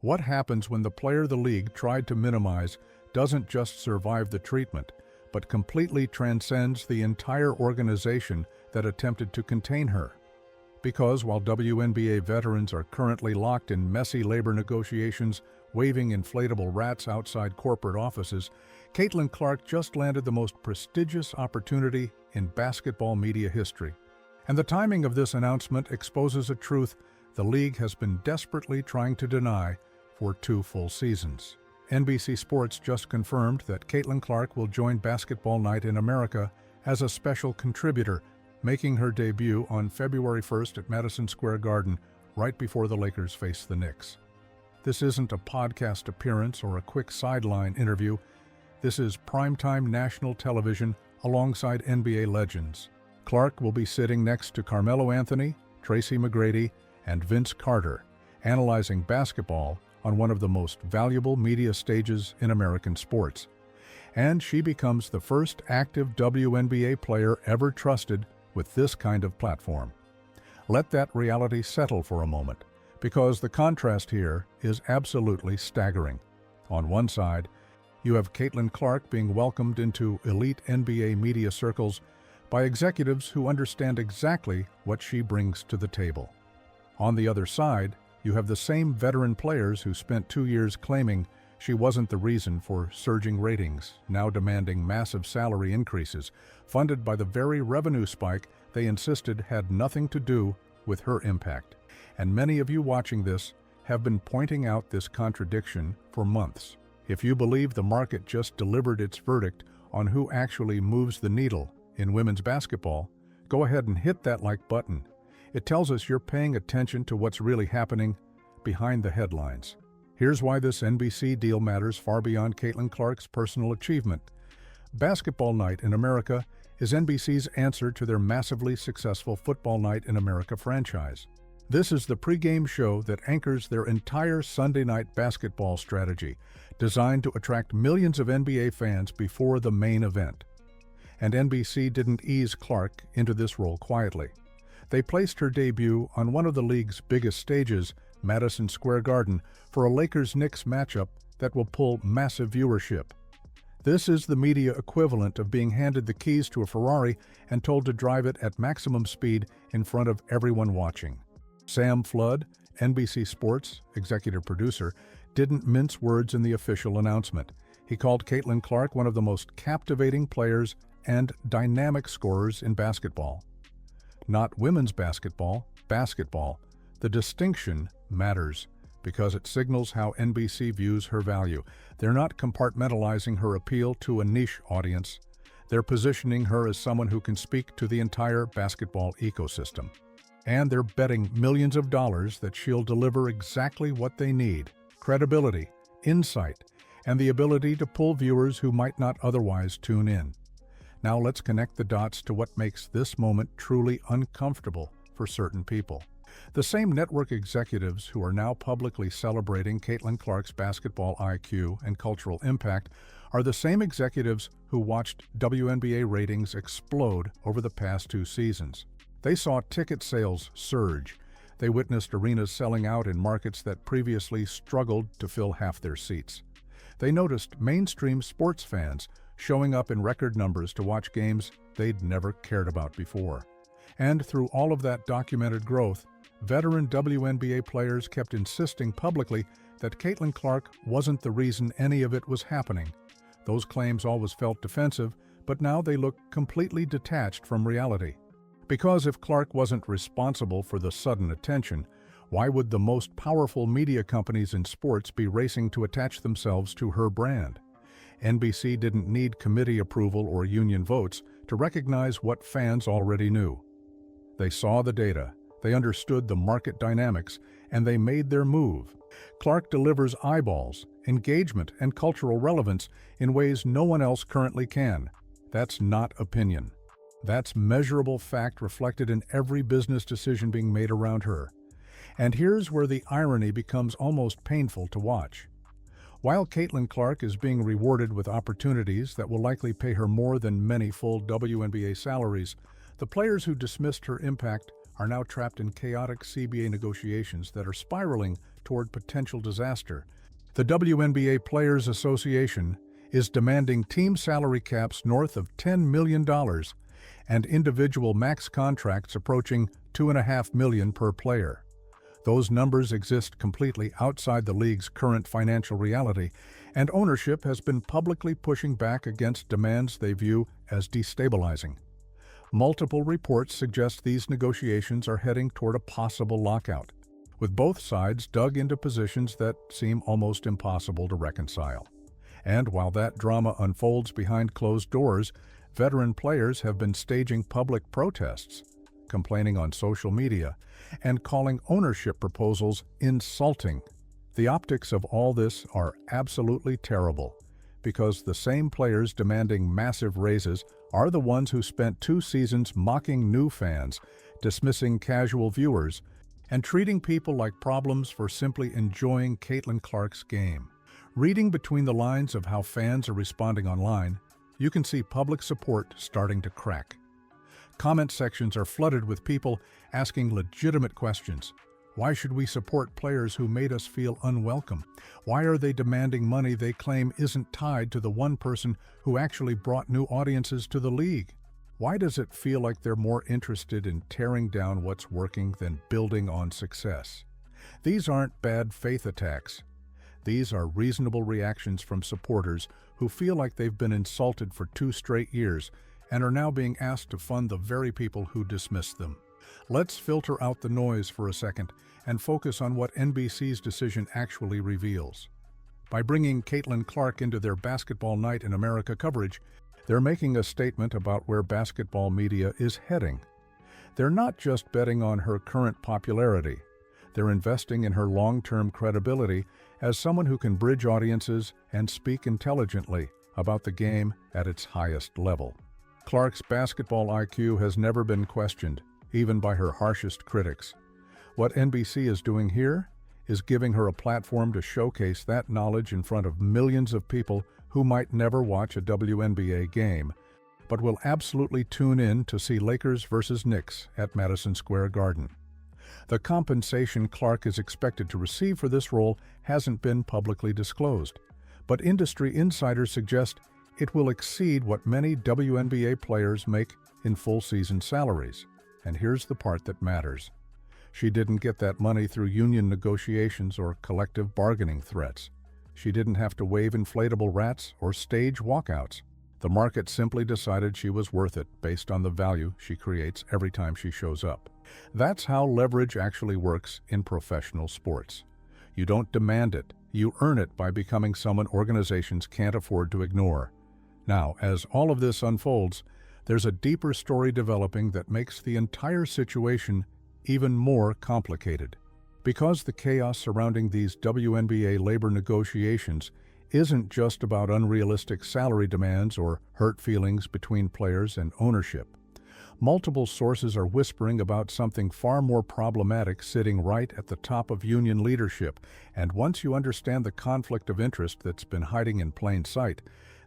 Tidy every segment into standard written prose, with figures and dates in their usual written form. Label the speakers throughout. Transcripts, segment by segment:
Speaker 1: What happens when the player the league tried to minimize doesn't just survive the treatment, but completely transcends the entire organization that attempted to contain her? Because while WNBA veterans are currently locked in messy labor negotiations, waving inflatable rats outside corporate offices, Caitlin Clark just landed the most prestigious opportunity in basketball media history. And the timing of this announcement exposes a truth the league has been desperately trying to deny for 2 full seasons. NBC Sports just confirmed that Caitlin Clark will join Basketball Night in America as a special contributor, making her debut on February 1st at Madison Square Garden, right before the Lakers face the Knicks. This isn't a podcast appearance or a quick sideline interview. This is primetime national television alongside NBA legends. Clark will be sitting next to Carmelo Anthony, Tracy McGrady, and Vince Carter, analyzing basketball on one of the most valuable media stages in American sports. And she becomes the first active WNBA player ever trusted with this kind of platform. Let that reality settle for a moment, because the contrast here is absolutely staggering. On one side, you have Caitlin Clark being welcomed into elite NBA media circles by executives who understand exactly what she brings to the table. On the other side, you have the same veteran players who spent 2 years claiming she wasn't the reason for surging ratings, now demanding massive salary increases, funded by the very revenue spike they insisted had nothing to do with her impact. And many of you watching this have been pointing out this contradiction for months. If you believe the market just delivered its verdict on who actually moves the needle in women's basketball, go ahead and hit that like button. It tells us you're paying attention to what's really happening behind the headlines. Here's why this NBC deal matters far beyond Caitlin Clark's personal achievement. Basketball Night in America is NBC's answer to their massively successful Football Night in America franchise. This is the pregame show that anchors their entire Sunday night basketball strategy, designed to attract millions of NBA fans before the main event. And NBC didn't ease Clark into this role quietly. They placed her debut on one of the league's biggest stages, Madison Square Garden, for a Lakers-Knicks matchup that will pull massive viewership. This is the media equivalent of being handed the keys to a Ferrari and told to drive it at maximum speed in front of everyone watching. Sam Flood, NBC Sports executive producer, didn't mince words in the official announcement. He called Caitlin Clark one of the most captivating players and dynamic scorers in basketball. Not women's basketball, basketball. The distinction matters because it signals how NBC views her value. They're not compartmentalizing her appeal to a niche audience. They're positioning her as someone who can speak to the entire basketball ecosystem. And they're betting millions of dollars that she'll deliver exactly what they need: credibility, insight, and the ability to pull viewers who might not otherwise tune in. Now let's connect the dots to what makes this moment truly uncomfortable for certain people. The same network executives who are now publicly celebrating Caitlin Clark's basketball IQ and cultural impact are the same executives who watched WNBA ratings explode over the past 2 seasons. They saw ticket sales surge. They witnessed arenas selling out in markets that previously struggled to fill half their seats. They noticed mainstream sports fans showing up in record numbers to watch games they'd never cared about before. And through all of that documented growth, veteran WNBA players kept insisting publicly that Caitlin Clark wasn't the reason any of it was happening. Those claims always felt defensive, but now they look completely detached from reality. Because if Clark wasn't responsible for the sudden attention, why would the most powerful media companies in sports be racing to attach themselves to her brand? NBC didn't need committee approval or union votes to recognize what fans already knew. They saw the data, they understood the market dynamics, and they made their move. Clark delivers eyeballs, engagement, and cultural relevance in ways no one else currently can. That's not opinion. That's measurable fact reflected in every business decision being made around her. And here's where the irony becomes almost painful to watch. While Caitlin Clark is being rewarded with opportunities that will likely pay her more than many full WNBA salaries, the players who dismissed her impact are now trapped in chaotic CBA negotiations that are spiraling toward potential disaster. The WNBA Players Association is demanding team salary caps north of $10 million and individual max contracts approaching $2.5 million per player. Those numbers exist completely outside the league's current financial reality, and ownership has been publicly pushing back against demands they view as destabilizing. Multiple reports suggest these negotiations are heading toward a possible lockout, with both sides dug into positions that seem almost impossible to reconcile. And while that drama unfolds behind closed doors, veteran players have been staging public protests, complaining on social media, and calling ownership proposals insulting. The optics of all this are absolutely terrible, because the same players demanding massive raises are the ones who spent 2 seasons mocking new fans, dismissing casual viewers, and treating people like problems for simply enjoying Caitlin Clark's game. Reading between the lines of how fans are responding online, you can see public support starting to crack. Comment sections are flooded with people asking legitimate questions. Why should we support players who made us feel unwelcome? Why are they demanding money they claim isn't tied to the one person who actually brought new audiences to the league? Why does it feel like they're more interested in tearing down what's working than building on success? These aren't bad faith attacks. These are reasonable reactions from supporters who feel like they've been insulted for 2 straight years and are now being asked to fund the very people who dismissed them. Let's filter out the noise for a second and focus on what NBC's decision actually reveals. By bringing Caitlin Clark into their Basketball Night in America coverage, they're making a statement about where basketball media is heading. They're not just betting on her current popularity. They're investing in her long-term credibility as someone who can bridge audiences and speak intelligently about the game at its highest level. Clark's basketball IQ has never been questioned, even by her harshest critics. What NBC is doing here is giving her a platform to showcase that knowledge in front of millions of people who might never watch a WNBA game, but will absolutely tune in to see Lakers versus Knicks at Madison Square Garden. The compensation Clark is expected to receive for this role hasn't been publicly disclosed, but industry insiders suggest it will exceed what many WNBA players make in full-season salaries. And here's the part that matters. She didn't get that money through union negotiations or collective bargaining threats. She didn't have to wave inflatable rats or stage walkouts. The market simply decided she was worth it based on the value she creates every time she shows up. That's how leverage actually works in professional sports. You don't demand it, you earn it by becoming someone organizations can't afford to ignore. Now, as all of this unfolds, there's a deeper story developing that makes the entire situation even more complicated. Because the chaos surrounding these WNBA labor negotiations isn't just about unrealistic salary demands or hurt feelings between players and ownership. Multiple sources are whispering about something far more problematic sitting right at the top of union leadership, and once you understand the conflict of interest that's been hiding in plain sight,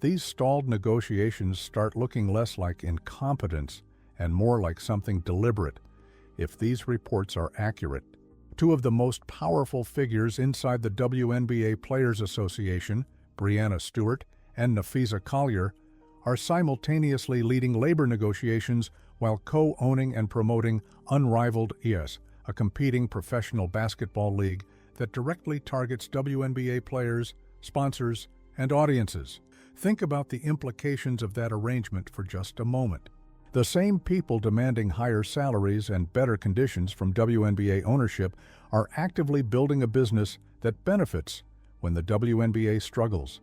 Speaker 1: these stalled negotiations start looking less like incompetence and more like something deliberate. If these reports are accurate, 2 of the most powerful figures inside the WNBA Players Association, Breanna Stewart and Napheesa Collier, are simultaneously leading labor negotiations while co-owning and promoting Unrivaled, a competing professional basketball league that directly targets WNBA players, sponsors, and audiences. Think about the implications of that arrangement for just a moment. The same people demanding higher salaries and better conditions from WNBA ownership are actively building a business that benefits when the WNBA struggles.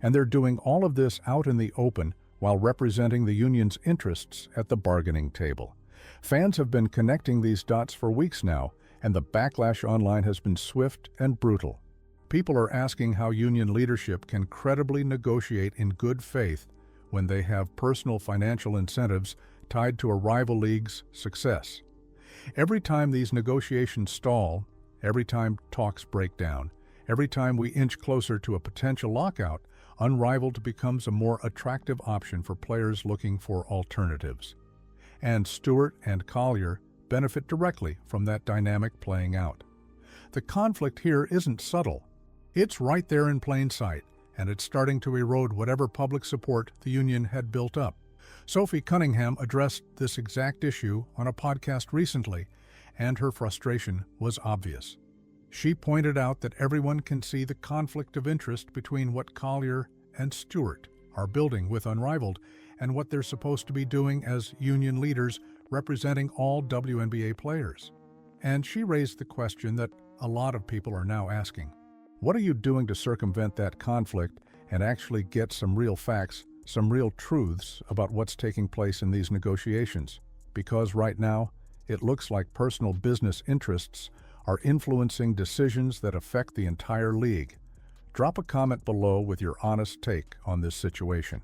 Speaker 1: And they're doing all of this out in the open while representing the union's interests at the bargaining table. Fans have been connecting these dots for weeks now, and the backlash online has been swift and brutal. People are asking how union leadership can credibly negotiate in good faith when they have personal financial incentives tied to a rival league's success. Every time these negotiations stall, every time talks break down, every time we inch closer to a potential lockout, Unrivaled becomes a more attractive option for players looking for alternatives. And Stewart and Collier benefit directly from that dynamic playing out. The conflict here isn't subtle. It's right there in plain sight, and it's starting to erode whatever public support the union had built up. Sophie Cunningham addressed this exact issue on a podcast recently, and her frustration was obvious. She pointed out that everyone can see the conflict of interest between what Collier and Stewart are building with Unrivaled and what they're supposed to be doing as union leaders representing all WNBA players. And she raised the question that a lot of people are now asking. What are you doing to circumvent that conflict and actually get some real facts, some real truths about what's taking place in these negotiations? Because right now, it looks like personal business interests are influencing decisions that affect the entire league. Drop a comment below with your honest take on this situation.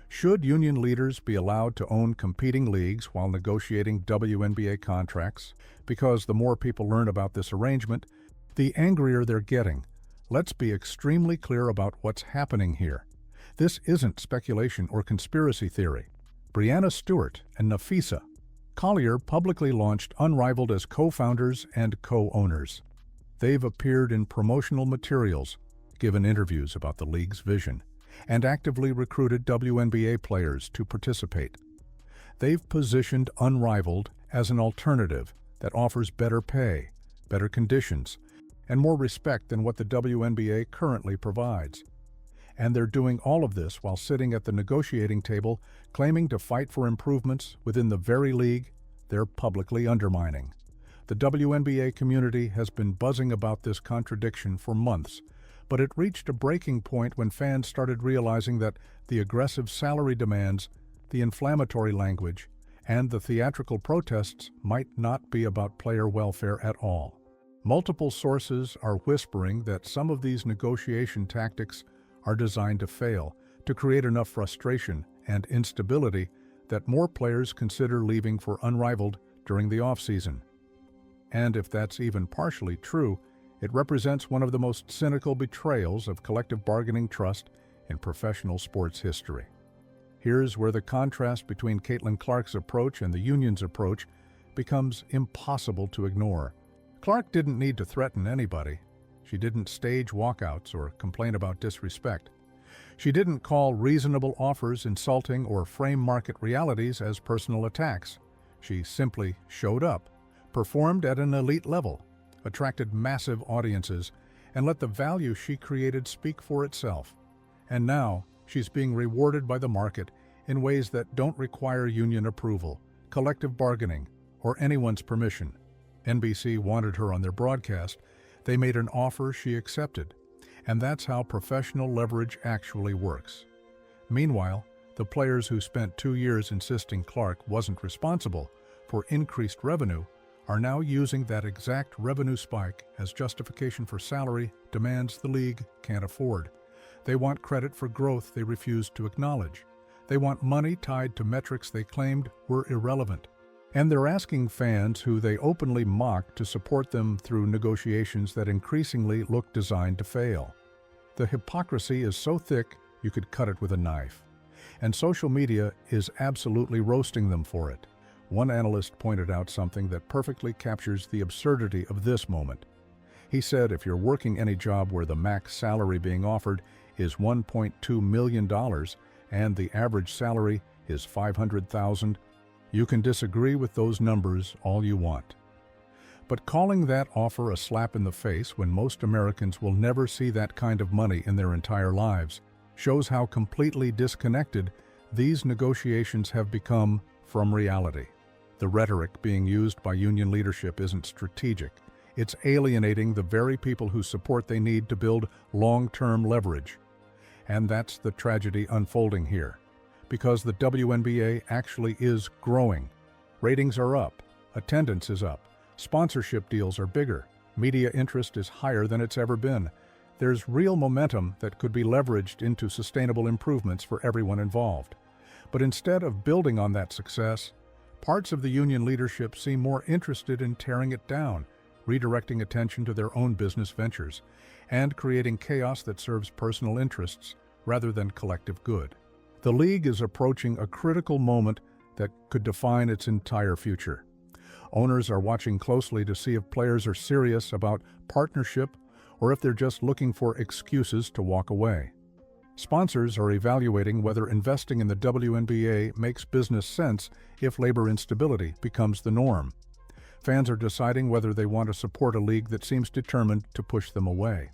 Speaker 1: Should union leaders be allowed to own competing leagues while negotiating WNBA contracts? Because the more people learn about this arrangement, the angrier they're getting. Let's be extremely clear about what's happening here. This isn't speculation or conspiracy theory. Breanna Stewart and Napheesa Collier publicly launched Unrivaled as co-founders and co-owners. They've appeared in promotional materials, given interviews about the league's vision, and actively recruited WNBA players to participate. They've positioned Unrivaled as an alternative that offers better pay, better conditions, and more respect than what the WNBA currently provides. And they're doing all of this while sitting at the negotiating table, claiming to fight for improvements within the very league they're publicly undermining. The WNBA community has been buzzing about this contradiction for months, but it reached a breaking point when fans started realizing that the aggressive salary demands, the inflammatory language, and the theatrical protests might not be about player welfare at all. Multiple sources are whispering that some of these negotiation tactics are designed to fail, to create enough frustration and instability that more players consider leaving for Unrivaled during the offseason. And if that's even partially true, it represents one of the most cynical betrayals of collective bargaining trust in professional sports history. Here's where the contrast between Caitlin Clark's approach and the union's approach becomes impossible to ignore. Clark didn't need to threaten anybody. She didn't stage walkouts or complain about disrespect. She didn't call reasonable offers insulting or frame market realities as personal attacks. She simply showed up, performed at an elite level, attracted massive audiences, and let the value she created speak for itself. And now, she's being rewarded by the market in ways that don't require union approval, collective bargaining, or anyone's permission. NBC wanted her on their broadcast. They made an offer she accepted. And that's how professional leverage actually works. Meanwhile, the players who spent 2 years insisting Clark wasn't responsible for increased revenue are now using that exact revenue spike as justification for salary demands the league can't afford. They want credit for growth they refuse to acknowledge. They want money tied to metrics they claimed were irrelevant. And they're asking fans who they openly mock to support them through negotiations that increasingly look designed to fail. The hypocrisy is so thick you could cut it with a knife. And social media is absolutely roasting them for it. One analyst pointed out something that perfectly captures the absurdity of this moment. He said if you're working any job where the max salary being offered is $1.2 million and the average salary is $500,000, you can disagree with those numbers all you want. But calling that offer a slap in the face when most Americans will never see that kind of money in their entire lives shows how completely disconnected these negotiations have become from reality. The rhetoric being used by union leadership isn't strategic. It's alienating the very people whose support they need to build long-term leverage. And that's the tragedy unfolding here. Because the WNBA actually is growing. Ratings are up, attendance is up, sponsorship deals are bigger, media interest is higher than it's ever been. There's real momentum that could be leveraged into sustainable improvements for everyone involved. But instead of building on that success, parts of the union leadership seem more interested in tearing it down, redirecting attention to their own business ventures, and creating chaos that serves personal interests rather than collective good. The league is approaching a critical moment that could define its entire future. Owners are watching closely to see if players are serious about partnership or if they're just looking for excuses to walk away. Sponsors are evaluating whether investing in the WNBA makes business sense if labor instability becomes the norm. Fans are deciding whether they want to support a league that seems determined to push them away.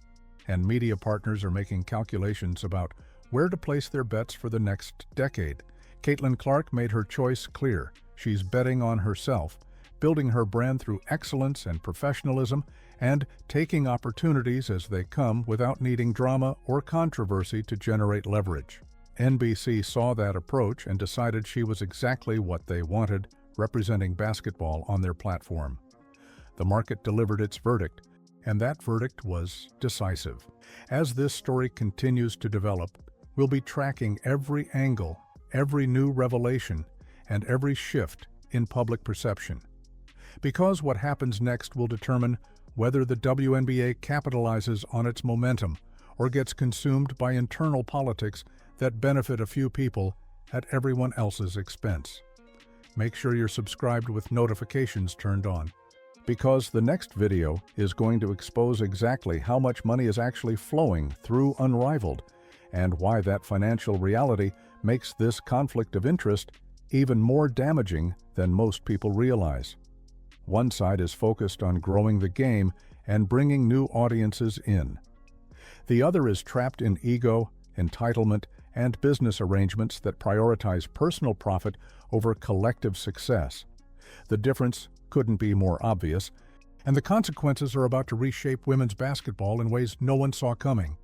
Speaker 1: And media partners are making calculations about where to place their bets for the next decade. Caitlin Clark made her choice clear. She's betting on herself, building her brand through excellence and professionalism, and taking opportunities as they come without needing drama or controversy to generate leverage. NBC saw that approach and decided she was exactly what they wanted, representing basketball on their platform. The market delivered its verdict, and that verdict was decisive. As this story continues to develop, we'll be tracking every angle, every new revelation, and every shift in public perception. Because what happens next will determine whether the WNBA capitalizes on its momentum or gets consumed by internal politics that benefit a few people at everyone else's expense. Make sure you're subscribed with notifications turned on, because the next video is going to expose exactly how much money is actually flowing through Unrivaled and why that financial reality makes this conflict of interest even more damaging than most people realize. One side is focused on growing the game and bringing new audiences in. The other is trapped in ego, entitlement, and business arrangements that prioritize personal profit over collective success. The difference couldn't be more obvious, and the consequences are about to reshape women's basketball in ways no one saw coming.